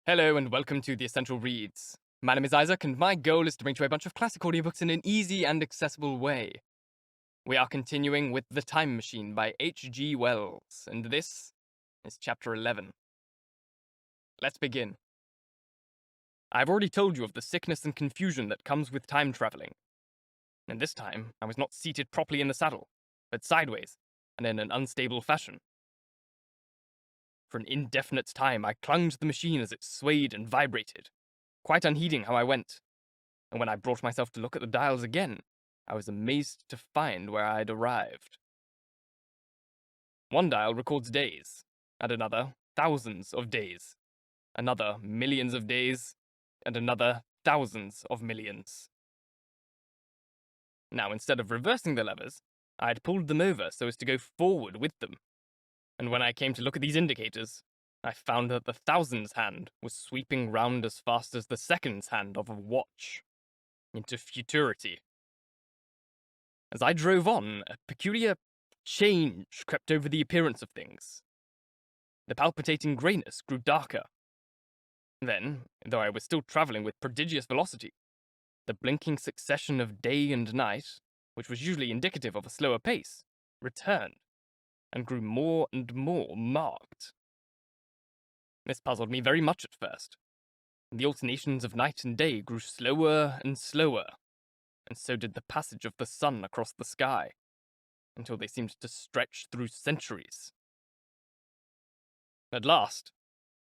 Hello and welcome to the Essential Reads. My name is Isaac and my goal is to bring to you a bunch of classic audiobooks in an easy and accessible way. We are continuing with The Time Machine by H.G. Wells, and this is Chapter 11. Let's begin. I've already told you of the sickness and confusion that comes with time traveling. And this time, I was not seated properly in the saddle, but sideways, and in an unstable fashion. For an indefinite time, I clung to the machine as it swayed and vibrated, quite unheeding how I went. And when I brought myself to look at the dials again, I was amazed to find where I had arrived. One dial records days, and another thousands of days, another millions of days, and another thousands of millions. Now, instead of reversing the levers, I had pulled them over so as to go forward with them. And when I came to look at these indicators, I found that the thousands hand was sweeping round as fast as the seconds hand of a watch, into futurity. As I drove on, a peculiar change crept over the appearance of things. The palpitating greyness grew darker. Then, though I was still travelling with prodigious velocity, the blinking succession of day and night, which was usually indicative of a slower pace, returned, and grew more and more marked. This puzzled me very much at first. The alternations of night and day grew slower and slower, and so did the passage of the sun across the sky, until they seemed to stretch through centuries. At last,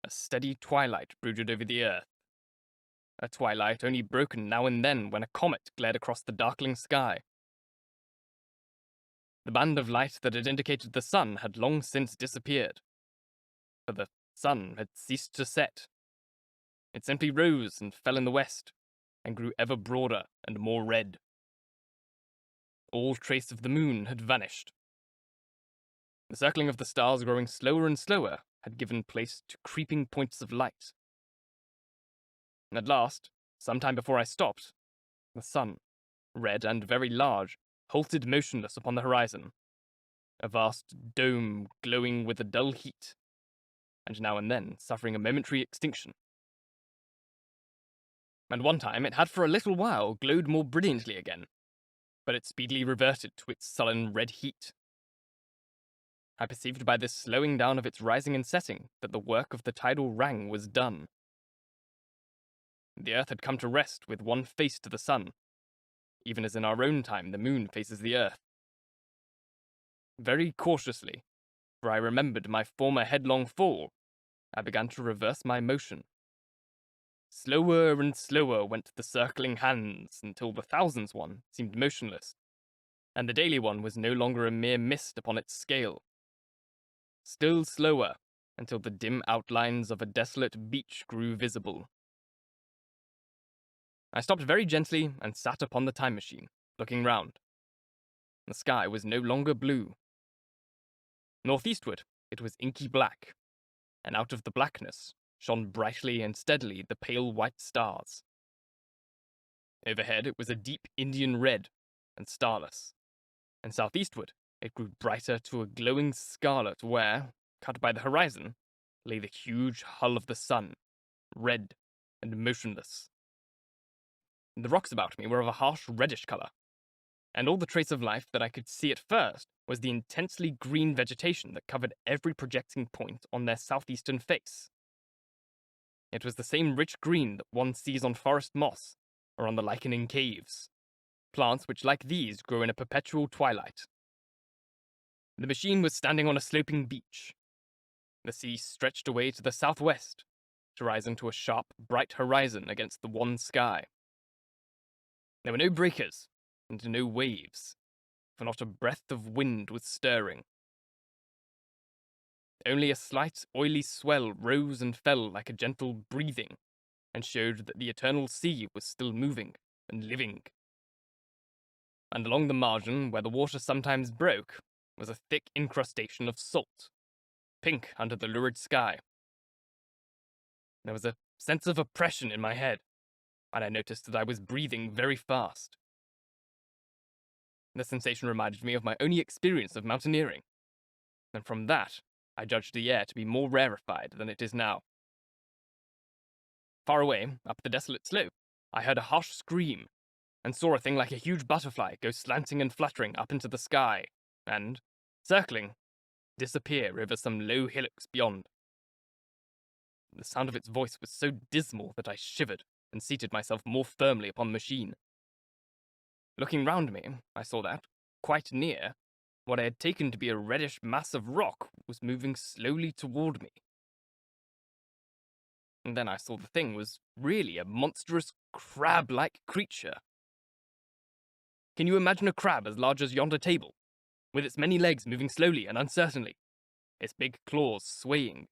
a steady twilight brooded over the earth, a twilight only broken now and then when a comet glared across the darkling sky. The band of light that had indicated the sun had long since disappeared, for the sun had ceased to set. It simply rose and fell in the west, and grew ever broader and more red. All trace of the moon had vanished. The circling of the stars growing slower and slower had given place to creeping points of light. And at last, some time before I stopped, the sun, red and very large, halted motionless upon the horizon, a vast dome glowing with a dull heat, and now and then suffering a momentary extinction. And one time it had for a little while glowed more brilliantly again, but it speedily reverted to its sullen red heat. I perceived by this slowing down of its rising and setting that the work of the tidal rang was done. The earth had come to rest with one face to the sun, even as in our own time the moon faces the earth. Very cautiously, for I remembered my former headlong fall, I began to reverse my motion. Slower and slower went the circling hands until the thousands one seemed motionless, and the daily one was no longer a mere mist upon its scale. Still slower until the dim outlines of a desolate beach grew visible. I stopped very gently and sat upon the time machine, looking round. The sky was no longer blue. Northeastward, it was inky black, and out of the blackness shone brightly and steadily the pale white stars. Overhead it was a deep Indian red and starless, and southeastward it grew brighter to a glowing scarlet where, cut by the horizon, lay the huge hull of the sun, red and motionless. The rocks about me were of a harsh reddish colour, and all the trace of life that I could see at first was the intensely green vegetation that covered every projecting point on their southeastern face. It was the same rich green that one sees on forest moss or on the lichen in caves, plants which like these grow in a perpetual twilight. The machine was standing on a sloping beach. The sea stretched away to the southwest, to rise into a sharp, bright horizon against the wan sky. There were no breakers, and no waves, for not a breath of wind was stirring. Only a slight, oily swell rose and fell like a gentle breathing, and showed that the eternal sea was still moving and living. And along the margin, where the water sometimes broke, was a thick incrustation of salt, pink under the lurid sky. There was a sense of oppression in my head, and I noticed that I was breathing very fast. The sensation reminded me of my only experience of mountaineering, and from that I judged the air to be more rarefied than it is now. far away, up the desolate slope, I heard a harsh scream, and saw a thing like a huge butterfly go slanting and fluttering up into the sky, and, circling, disappear over some low hillocks beyond. The sound of its voice was so dismal that I shivered and seated myself more firmly upon the machine. Looking round me, I saw that, quite near, what I had taken to be a reddish mass of rock was moving slowly toward me. And then I saw the thing was really a monstrous crab-like creature. Can you imagine a crab as large as yonder table, with its many legs moving slowly and uncertainly, its big claws swaying,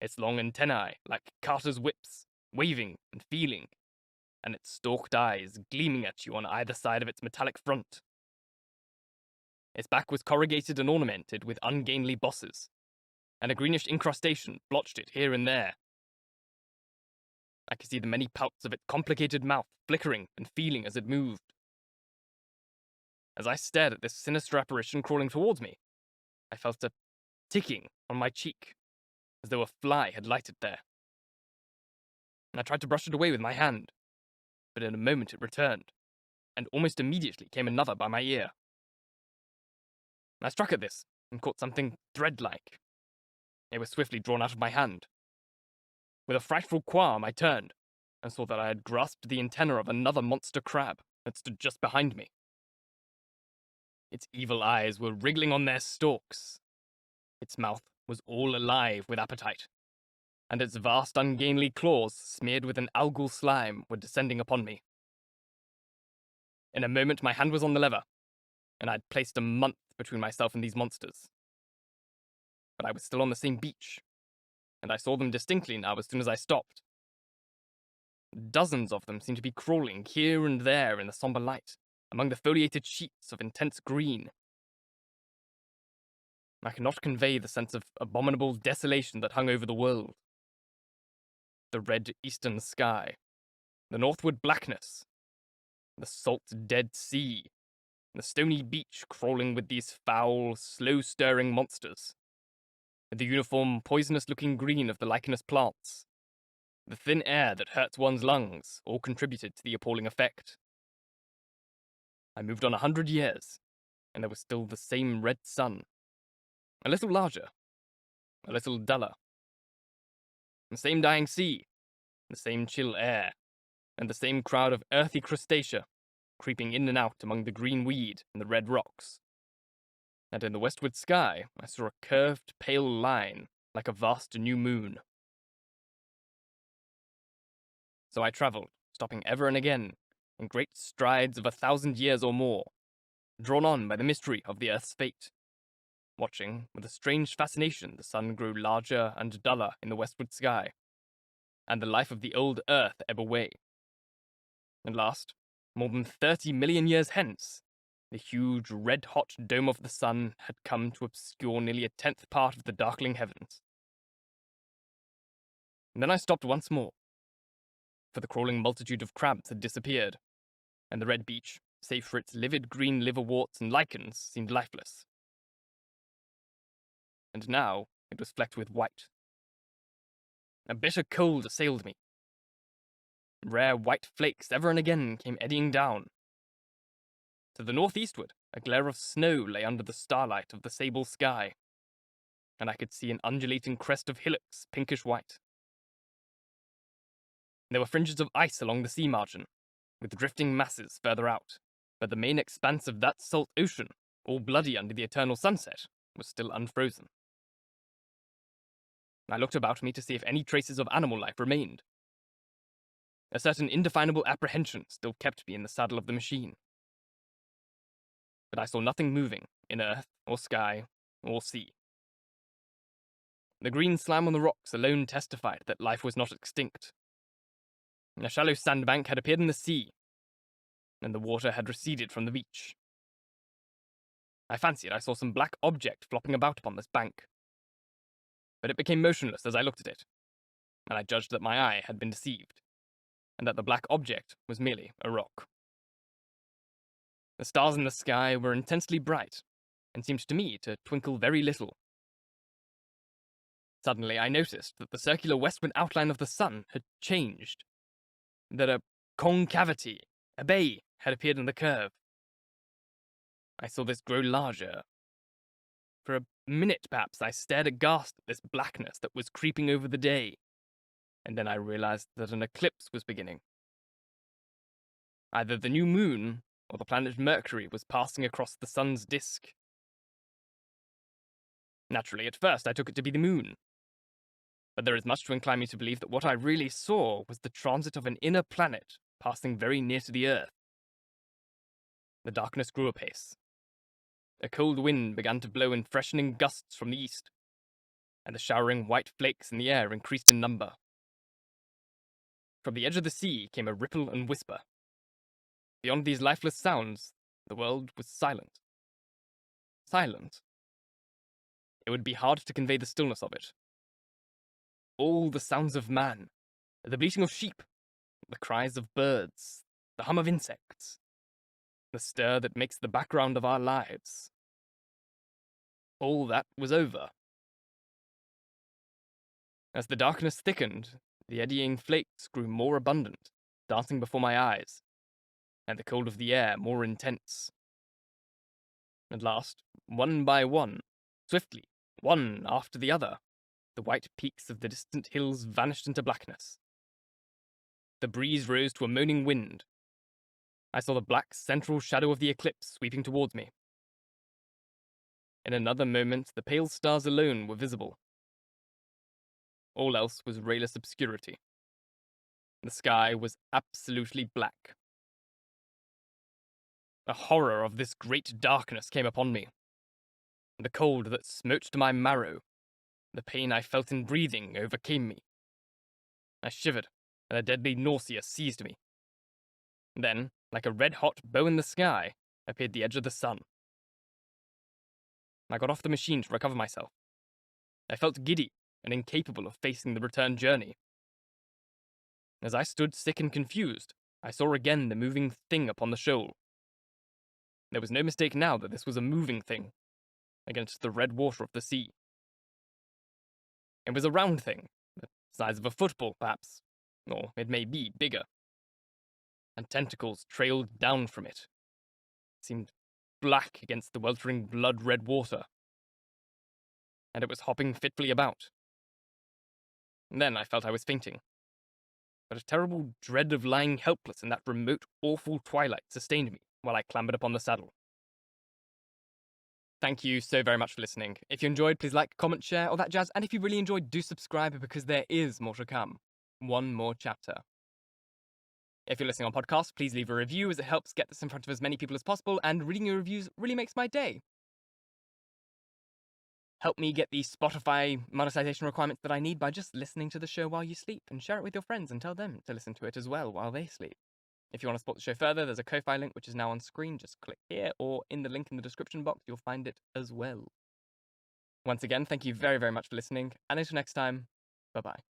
its long antennae, like carters' whips, waving and feeling, and its stalked eyes gleaming at you on either side of its metallic front? Its back was corrugated and ornamented with ungainly bosses, and a greenish incrustation blotched it here and there. I could see the many pouts of its complicated mouth flickering and feeling as it moved. As I stared at this sinister apparition crawling towards me, I felt a ticking on my cheek, as though a fly had lighted there. I tried to brush it away with my hand, but in a moment it returned, and almost immediately came another by my ear. I struck at this, and caught something thread-like. It was swiftly drawn out of my hand. With a frightful qualm, I turned, and saw that I had grasped the antenna of another monster crab that stood just behind me. Its evil eyes were wriggling on their stalks. Its mouth was all alive with appetite, and its vast ungainly claws, smeared with an algal slime, were descending upon me. In a moment my hand was on the lever, and I had placed a month between myself and these monsters. But I was still on the same beach, and I saw them distinctly now as soon as I stopped. Dozens of them seemed to be crawling here and there in the somber light, among the foliated sheets of intense green. I cannot convey the sense of abominable desolation that hung over the world. The red eastern sky, the northward blackness, the salt dead sea, the stony beach crawling with these foul, slow-stirring monsters, the uniform, poisonous-looking green of the lichenous plants, the thin air that hurts one's lungs, all contributed to the appalling effect. I moved on 100 years, and there was still the same red sun, a little larger, a little duller. The same dying sea, the same chill air, and the same crowd of earthy crustacea creeping in and out among the green weed and the red rocks. And in the westward sky, I saw a curved, pale line, like a vast new moon. So I travelled, stopping ever and again, in great strides of 1,000 years or more, drawn on by the mystery of the Earth's fate, watching with a strange fascination the sun grow larger and duller in the westward sky, and the life of the old Earth ebb away. At last, more than 30 million years hence, the huge red-hot dome of the sun had come to obscure nearly a 10th part of the darkling heavens. And then I stopped once more, for the crawling multitude of crabs had disappeared, and the red beach, save for its livid green liverworts and lichens, seemed lifeless. And now it was flecked with white. A bitter cold assailed me. Rare white flakes ever and again came eddying down. To the northeastward, a glare of snow lay under the starlight of the sable sky, and I could see an undulating crest of hillocks, pinkish white. There were fringes of ice along the sea margin, with drifting masses further out, but the main expanse of that salt ocean, all bloody under the eternal sunset, was still unfrozen. I looked about me to see if any traces of animal life remained. A certain indefinable apprehension still kept me in the saddle of the machine. But I saw nothing moving in earth or sky or sea. The green slime on the rocks alone testified that life was not extinct. A shallow sandbank had appeared in the sea, and the water had receded from the beach. I fancied I saw some black object flopping about upon this bank, but it became motionless as I looked at it, and I judged that my eye had been deceived, and that the black object was merely a rock. The stars in the sky were intensely bright, and seemed to me to twinkle very little. Suddenly I noticed that the circular westward outline of the sun had changed, that a concavity, a bay, had appeared in the curve. I saw this grow larger. For a minute, perhaps, I stared aghast at this blackness that was creeping over the day, and then I realized that an eclipse was beginning. Either the new moon or the planet Mercury was passing across the sun's disk. Naturally, at first I took it to be the moon, but there is much to incline me to believe that what I really saw was the transit of an inner planet passing very near to the Earth. The darkness grew apace. A cold wind began to blow in freshening gusts from the east, and the showering white flakes in the air increased in number. From the edge of the sea came a ripple and whisper. Beyond these lifeless sounds, the world was silent. Silent. It would be hard to convey the stillness of it. All the sounds of man, the bleating of sheep, the cries of birds, the hum of insects, the stir that makes the background of our lives. All that was over. As the darkness thickened, the eddying flakes grew more abundant, dancing before my eyes, and the cold of the air more intense. At last, one by one, swiftly, one after the other, the white peaks of the distant hills vanished into blackness. The breeze rose to a moaning wind. I saw the black central shadow of the eclipse sweeping towards me. In another moment, the pale stars alone were visible. All else was rayless obscurity. The sky was absolutely black. A horror of this great darkness came upon me. The cold that smote to my marrow, the pain I felt in breathing overcame me. I shivered, and a deadly nausea seized me. Then, like a red-hot bow in the sky, appeared the edge of the sun. I got off the machine to recover myself. I felt giddy and incapable of facing the return journey. As I stood sick and confused, I saw again the moving thing upon the shoal. There was no mistake now that this was a moving thing, against the red water of the sea. It was a round thing, the size of a football, perhaps, or it may be bigger. And tentacles trailed down from it. It seemed black against the weltering blood-red water. And it was hopping fitfully about. And then I felt I was fainting. But a terrible dread of lying helpless in that remote, awful twilight sustained me while I clambered upon the saddle. Thank you so very much for listening. If you enjoyed, please like, comment, share, all that jazz. And if you really enjoyed, do subscribe because there is more to come. One more chapter. If you're listening on podcast, please leave a review as it helps get this in front of as many people as possible, and reading your reviews really makes my day. Help me get the Spotify monetization requirements that I need by just listening to the show while you sleep, and share it with your friends and tell them to listen to it as well while they sleep. If you want to support the show further, there's a Ko-Fi link which is now on screen. Just click here, or in the link in the description box, you'll find it as well. Once again, thank you very, very much for listening, and until next time, bye-bye.